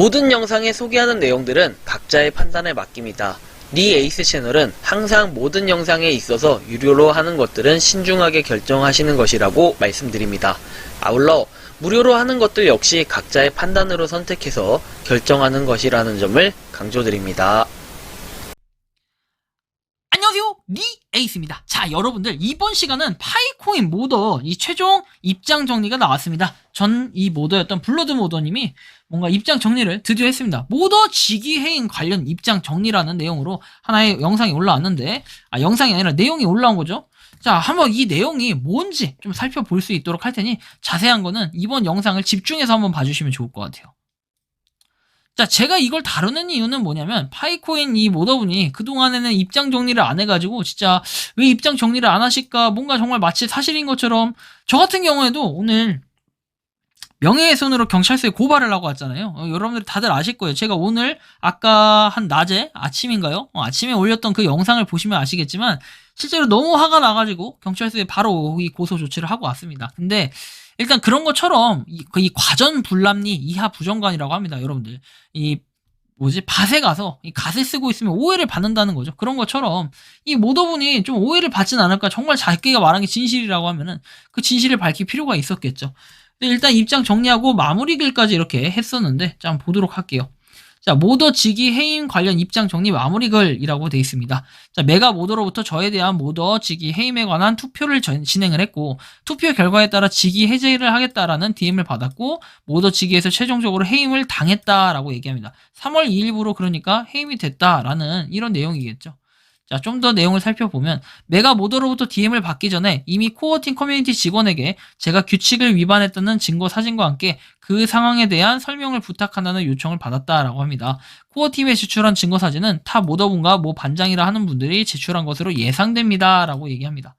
모든 영상에 소개하는 내용들은 각자의 판단에 맡깁니다. 니 에이스 채널은 항상 모든 영상에 있어서 유료로 하는 것들은 신중하게 결정하시는 것이라고 말씀드립니다. 아울러 무료로 하는 것들 역시 각자의 판단으로 선택해서 결정하는 것이라는 점을 강조드립니다. 안녕하세요, 니 에이스입니다. 자, 여러분들 이번 시간은 파이코인 모더 이 최종 입장 정리가 나왔습니다. 전 이 모더였던 블러드 모더님이 뭔가 입장 정리를 드디어 했습니다. 모더 직위 해임 관련 입장 정리라는 내용으로 하나의 영상이 올라왔는데, 영상이 아니라 내용이 올라온 거죠. 자, 한번 이 내용이 뭔지 좀 살펴볼 수 있도록 할 테니 자세한 거는 이번 영상을 집중해서 한번 봐주시면 좋을 것 같아요. 자, 제가 이걸 다루는 이유는 뭐냐면, 파이코인 이 모더분이 그동안에는 입장 정리를 안 해가지고 진짜 왜 입장 정리를 안 하실까, 뭔가 정말 마치 사실인 것처럼. 저 같은 경우에도 오늘 명예훼손으로 경찰서에 고발을 하고 왔잖아요. 여러분들 다들 아실 거예요. 제가 오늘 아까 한 낮에, 아침인가요? 아침에 올렸던 그 영상을 보시면 아시겠지만 실제로 너무 화가 나가지고 경찰서에 바로 이 고소 조치를 하고 왔습니다. 근데 일단 그런 것처럼 이 과전 불납리 이하 부정관이라고 합니다. 여러분들 밭에 가서 이 갓을 쓰고 있으면 오해를 받는다는 거죠. 그런 것처럼 이 모더분이 좀 오해를 받진 않을까. 정말 자기가 말한 게 진실이라고 하면은 그 진실을 밝힐 필요가 있었겠죠. 근데 일단 입장 정리하고 마무리 글까지 이렇게 했었는데, 자, 한번 보도록 할게요. 자, 모더 직위 해임 관련 입장 정리 마무리 글이라고 되어 있습니다. 자, 메가 모더로부터 저에 대한 모더 직위 해임에 관한 투표를 진행을 했고, 투표 결과에 따라 직위 해제를 하겠다라는 DM을 받았고, 모더 직위에서 최종적으로 해임을 당했다라고 얘기합니다. 3월 2일부로 그러니까 해임이 됐다라는 이런 내용이겠죠. 자, 좀 더 내용을 살펴보면, 메가 모더로부터 DM을 받기 전에 이미 코어팀 커뮤니티 직원에게 제가 규칙을 위반했다는 증거 사진과 함께 그 상황에 대한 설명을 부탁한다는 요청을 받았다라고 합니다. 코어팀에 제출한 증거 사진은 타 모더분과 모 반장이라 하는 분들이 제출한 것으로 예상됩니다. 라고 얘기합니다.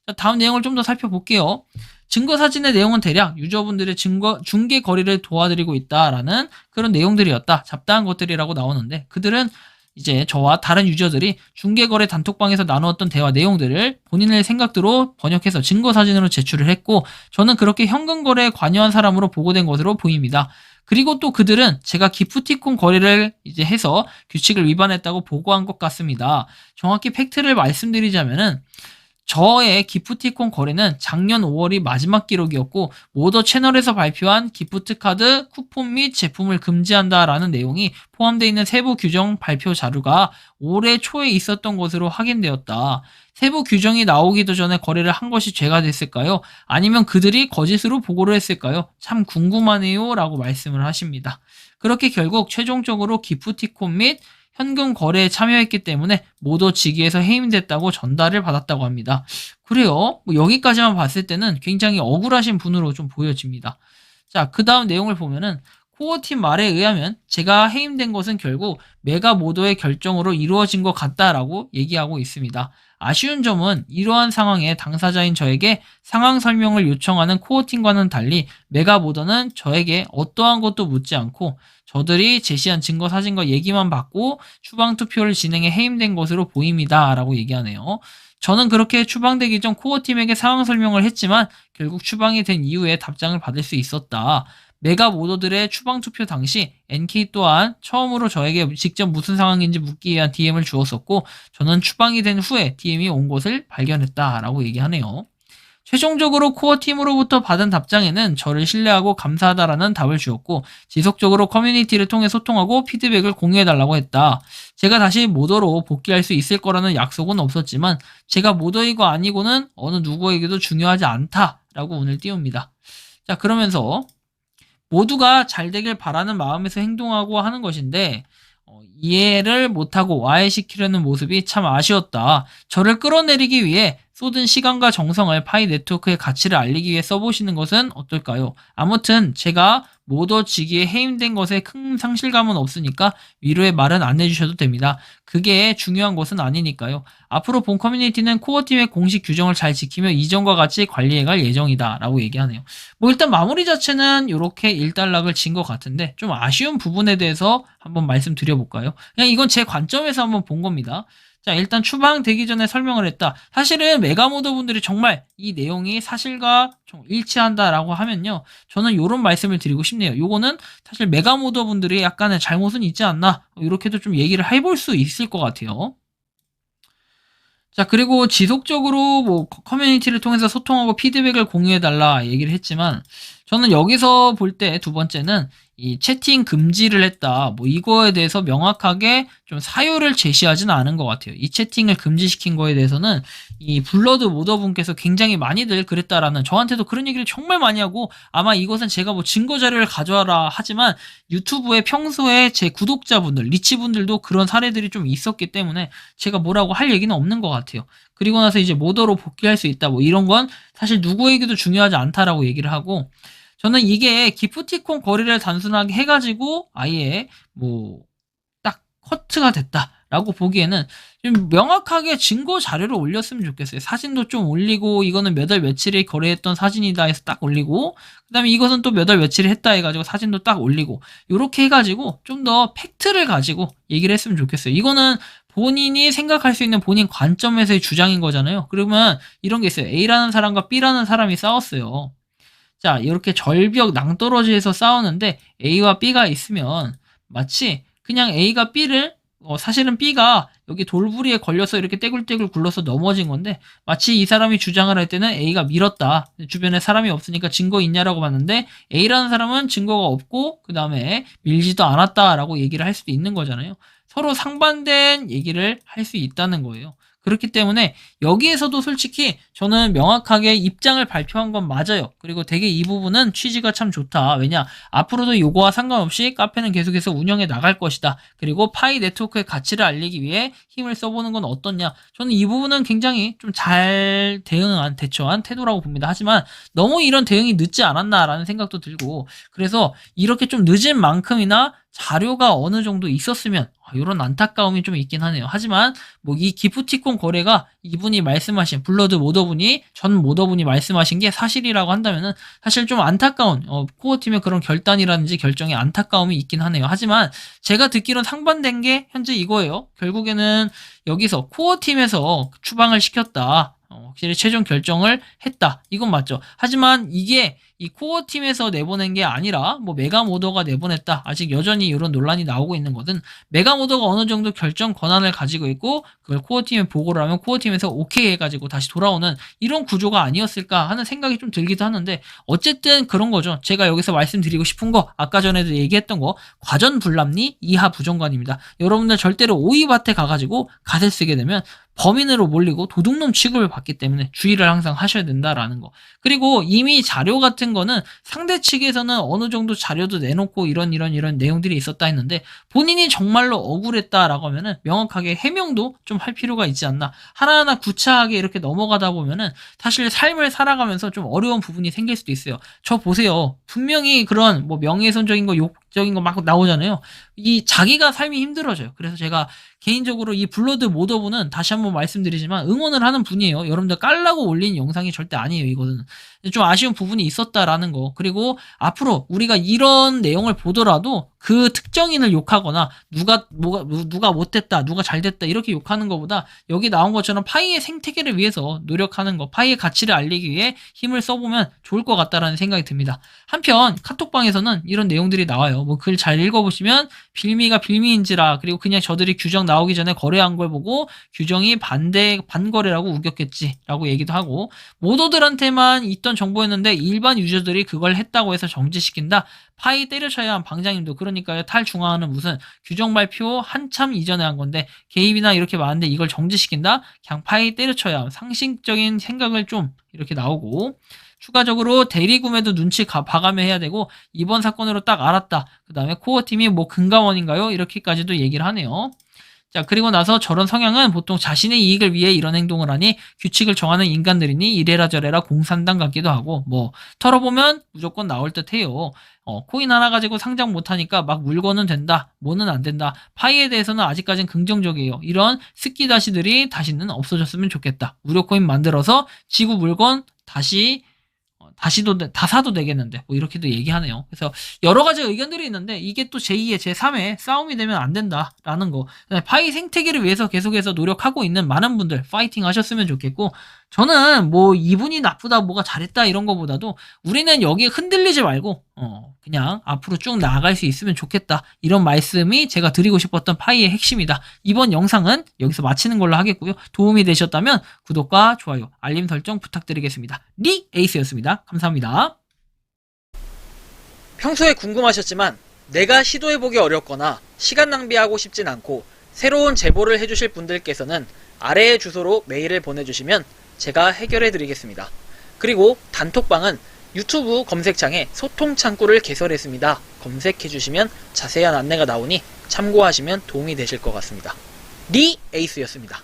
자, 다음 내용을 좀 더 살펴볼게요. 증거 사진의 내용은 대략 유저분들의 중개 거래를 도와드리고 있다라는 그런 내용들이었다. 잡다한 것들이라고 나오는데, 그들은 이제 저와 다른 유저들이 중개거래 단톡방에서 나누었던 대화 내용들을 본인의 생각대로 번역해서 증거사진으로 제출을 했고, 저는 그렇게 현금거래에 관여한 사람으로 보고된 것으로 보입니다. 그리고 또 그들은 제가 기프티콘 거래를 이제 해서 규칙을 위반했다고 보고한 것 같습니다. 정확히 팩트를 말씀드리자면은, 저의 기프티콘 거래는 작년 5월이 마지막 기록이었고, 모더 채널에서 발표한 기프트카드 쿠폰 및 제품을 금지한다라는 내용이 포함되어 있는 세부 규정 발표 자료가 올해 초에 있었던 것으로 확인되었다. 세부 규정이 나오기도 전에 거래를 한 것이 죄가 됐을까요? 아니면 그들이 거짓으로 보고를 했을까요? 참 궁금하네요 라고 말씀을 하십니다. 그렇게 결국 최종적으로 기프티콘 및 현금 거래에 참여했기 때문에 모더 직위에서 해임됐다고 전달을 받았다고 합니다. 그래요. 여기까지만 봤을 때는 굉장히 억울하신 분으로 좀 보여집니다. 자, 그 다음 내용을 보면은, 코어팀 말에 의하면 제가 해임된 것은 결국 메가 모더의 결정으로 이루어진 것 같다라고 얘기하고 있습니다. 아쉬운 점은 이러한 상황에 당사자인 저에게 상황 설명을 요청하는 코어팀과는 달리 메가 모더는 저에게 어떠한 것도 묻지 않고 저들이 제시한 증거 사진과 얘기만 받고 추방 투표를 진행해 해임된 것으로 보입니다. 라고 얘기하네요. 저는 그렇게 추방되기 전 코어팀에게 상황 설명을 했지만 결국 추방이 된 이후에 답장을 받을 수 있었다. 메가 모더들의 추방 투표 당시 NK 또한 처음으로 저에게 직접 무슨 상황인지 묻기 위한 DM을 주었었고, 저는 추방이 된 후에 DM이 온 것을 발견했다라고 얘기하네요. 최종적으로 코어팀으로부터 받은 답장에는 저를 신뢰하고 감사하다라는 답을 주었고, 지속적으로 커뮤니티를 통해 소통하고 피드백을 공유해달라고 했다. 제가 다시 모더로 복귀할 수 있을 거라는 약속은 없었지만 제가 모더이고 아니고는 어느 누구에게도 중요하지 않다라고 운을 띄웁니다. 자, 그러면서 모두가 잘 되길 바라는 마음에서 행동하고 하는 것인데, 이해를 못하고 와해시키려는 모습이 참 아쉬웠다. 저를 끌어내리기 위해 쏟은 시간과 정성을 파이 네트워크의 가치를 알리기 위해 써보시는 것은 어떨까요? 아무튼 제가 모더 직위에 해임된 것에 큰 상실감은 없으니까 위로의 말은 안 해주셔도 됩니다. 그게 중요한 것은 아니니까요. 앞으로 본 커뮤니티는 코어팀의 공식 규정을 잘 지키며 이전과 같이 관리해갈 예정이다 라고 얘기하네요. 일단 마무리 자체는 이렇게 일단락을 진 것 같은데, 좀 아쉬운 부분에 대해서 한번 말씀드려볼까요? 그냥 이건 제 관점에서 한번 본 겁니다. 자, 일단 추방되기 전에 설명을 했다. 사실은 메가모더 분들이 정말 이 내용이 사실과 좀 일치한다라고 하면요. 저는 요런 말씀을 드리고 싶네요. 요거는 사실 메가모더 분들이 약간의 잘못은 있지 않나. 이렇게도 좀 얘기를 해볼 수 있을 것 같아요. 자, 그리고 지속적으로 뭐 커뮤니티를 통해서 소통하고 피드백을 공유해달라 얘기를 했지만, 저는 여기서 볼 때 두 번째는 이 채팅 금지를 했다. 뭐 이거에 대해서 명확하게 좀 사유를 제시하지는 않은 것 같아요. 이 채팅을 금지시킨 거에 대해서는 이 블러드 모더 분께서 굉장히 많이들 그랬다라는, 저한테도 그런 얘기를 정말 많이 하고, 아마 이것은 제가 뭐 증거 자료를 가져와라 하지만 유튜브에 평소에 제 구독자분들, 리치분들도 그런 사례들이 좀 있었기 때문에 제가 뭐라고 할 얘기는 없는 것 같아요. 그리고 나서 이제 모더로 복귀할 수 있다, 뭐 이런 건 사실 누구에게도 중요하지 않다라고 얘기를 하고, 저는 이게 기프티콘 거래를 단순하게 해가지고 아예 뭐 딱 커트가 됐다라고 보기에는 좀 명확하게 증거 자료를 올렸으면 좋겠어요. 사진도 좀 올리고, 이거는 몇 월 며칠에 거래했던 사진이다 해서 딱 올리고, 그 다음에 이것은 또 몇 월 며칠에 했다 해가지고 사진도 딱 올리고, 요렇게 해가지고 좀 더 팩트를 가지고 얘기를 했으면 좋겠어요. 이거는 본인이 생각할 수 있는 본인 관점에서의 주장인 거잖아요. 그러면 이런 게 있어요. A라는 사람과 B라는 사람이 싸웠어요. 자, 이렇게 절벽 낭떠러지에서 싸우는데 A와 B가 있으면 마치 그냥 A가 B를, 사실은 B가 여기 돌부리에 걸려서 이렇게 떼굴떼굴 굴러서 넘어진 건데, 마치 이 사람이 주장을 할 때는 A가 밀었다, 주변에 사람이 없으니까 증거 있냐라고 봤는데 A라는 사람은 증거가 없고 그 다음에 밀지도 않았다라고 얘기를 할 수도 있는 거잖아요. 서로 상반된 얘기를 할 수 있다는 거예요. 그렇기 때문에 여기에서도 솔직히 저는 명확하게 입장을 발표한 건 맞아요. 그리고 되게 이 부분은 취지가 참 좋다. 왜냐, 앞으로도 요거와 상관없이 카페는 계속해서 운영해 나갈 것이다. 그리고 파이 네트워크의 가치를 알리기 위해 힘을 써보는 건 어떻냐. 저는 이 부분은 굉장히 좀 잘 대처한 태도라고 봅니다. 하지만 너무 이런 대응이 늦지 않았나라는 생각도 들고, 그래서 이렇게 좀 늦은 만큼이나 자료가 어느 정도 있었으면, 이런 안타까움이 좀 있긴 하네요. 하지만 뭐 이 기프티콘 거래가 이분이 말씀하신, 블러드 모더분이, 전 모더분이 말씀하신 게 사실이라고 한다면은 사실 좀 안타까운, 코어팀의 그런 결단이라든지 결정에 안타까움이 있긴 하네요. 하지만 제가 듣기론 상반된 게 현재 이거예요. 결국에는 여기서 코어팀에서 추방을 시켰다, 확실히 최종 결정을 했다, 이건 맞죠. 하지만 이게 이 코어팀에서 내보낸 게 아니라 뭐 메가모더가 내보냈다, 아직 여전히 이런 논란이 나오고 있는 것은 메가모더가 어느 정도 결정 권한을 가지고 있고 그걸 코어팀에 보고를 하면 코어팀에서 오케이 해가지고 다시 돌아오는 이런 구조가 아니었을까 하는 생각이 좀 들기도 하는데, 어쨌든 그런 거죠. 제가 여기서 말씀드리고 싶은 거, 아까 전에도 얘기했던 거, 과전 불납리 이하 부정관입니다. 여러분들 절대로 오이밭에 가가지고 갓을 쓰게 되면 범인으로 몰리고 도둑놈 취급을 받기 때문에 주의를 항상 하셔야 된다라는 거. 그리고 이미 자료 같은 거는 상대 측에서는 어느 정도 자료도 내놓고 이런 내용들이 있었다 했는데, 본인이 정말로 억울했다라고 하면은 명확하게 해명도 좀 할 필요가 있지 않나. 하나하나 구차하게 이렇게 넘어가다 보면은 사실 삶을 살아가면서 좀 어려운 부분이 생길 수도 있어요. 저 보세요. 분명히 그런 뭐 명예훼손적인 거, 욕적인 거 막 나오잖아요. 이 자기가 삶이 힘들어져요. 그래서 제가 개인적으로 이 블러드 모더분은 다시 한번 말씀드리지만 응원을 하는 분이에요. 여러분들 깔라고 올린 영상이 절대 아니에요. 이거는 좀 아쉬운 부분이 있었다라는 거. 그리고 앞으로 우리가 이런 내용을 보더라도 그 특정인을 욕하거나 누가 못됐다, 누가 잘됐다 이렇게 욕하는 것보다 여기 나온 것처럼 파이의 생태계를 위해서 노력하는 거, 파이의 가치를 알리기 위해 힘을 써보면 좋을 것 같다라는 생각이 듭니다. 한편 카톡방에서는 이런 내용들이 나와요. 뭐 글 잘 읽어보시면 빌미가 빌미인지라, 그리고 그냥 저들이 규정 나오기 전에 거래한 걸 보고 규정이 반거래라고 우겼겠지라고 얘기도 하고, 모더들한테만 있던 정보였는데 일반 유저들이 그걸 했다고 해서 정지시킨다. 파이 때려쳐야 한 방장님도, 그러니까요, 탈중앙화는 무슨 규정 발표 한참 이전에 한 건데 개입이나 이렇게 많은데 이걸 정지시킨다? 그냥 파이 때려쳐야 함. 상식적인 생각을 좀 이렇게 나오고, 추가적으로 대리구매도 눈치 봐가며 해야 되고, 이번 사건으로 딱 알았다, 그 다음에 코어팀이 뭐 금감원인가요? 이렇게까지도 얘기를 하네요. 자, 그리고 나서 저런 성향은 보통 자신의 이익을 위해 이런 행동을 하니 규칙을 정하는 인간들이니 이래라 저래라 공산당 같기도 하고, 뭐 털어보면 무조건 나올 듯 해요. 코인 하나 가지고 상장 못하니까 막 물건은 된다, 뭐는 안 된다. 파이에 대해서는 아직까진 긍정적이에요. 이런 스키다시들이 다시는 없어졌으면 좋겠다. 무료코인 만들어서 지구 물건 다시 다 사도 되겠는데 뭐 이렇게도 얘기하네요. 그래서 여러 가지 의견들이 있는데 이게 또 제2의 제3의 싸움이 되면 안 된다라는 거. 파이 생태계를 위해서 계속해서 노력하고 있는 많은 분들 파이팅 하셨으면 좋겠고, 저는 뭐 이분이 나쁘다 뭐가 잘했다 이런 거보다도 우리는 여기에 흔들리지 말고 그냥 앞으로 쭉 나아갈 수 있으면 좋겠다, 이런 말씀이 제가 드리고 싶었던 파이의 핵심이다. 이번 영상은 여기서 마치는 걸로 하겠고요. 도움이 되셨다면 구독과 좋아요, 알림 설정 부탁드리겠습니다. 리 에이스였습니다. 감사합니다. 평소에 궁금하셨지만 내가 시도해보기 어렵거나 시간 낭비하고 싶진 않고 새로운 제보를 해주실 분들께서는 아래의 주소로 메일을 보내주시면 제가 해결해드리겠습니다. 그리고 단톡방은 유튜브 검색창에 소통 창구를 개설했습니다. 검색해주시면 자세한 안내가 나오니 참고하시면 도움이 되실 것 같습니다. 리 에이스였습니다.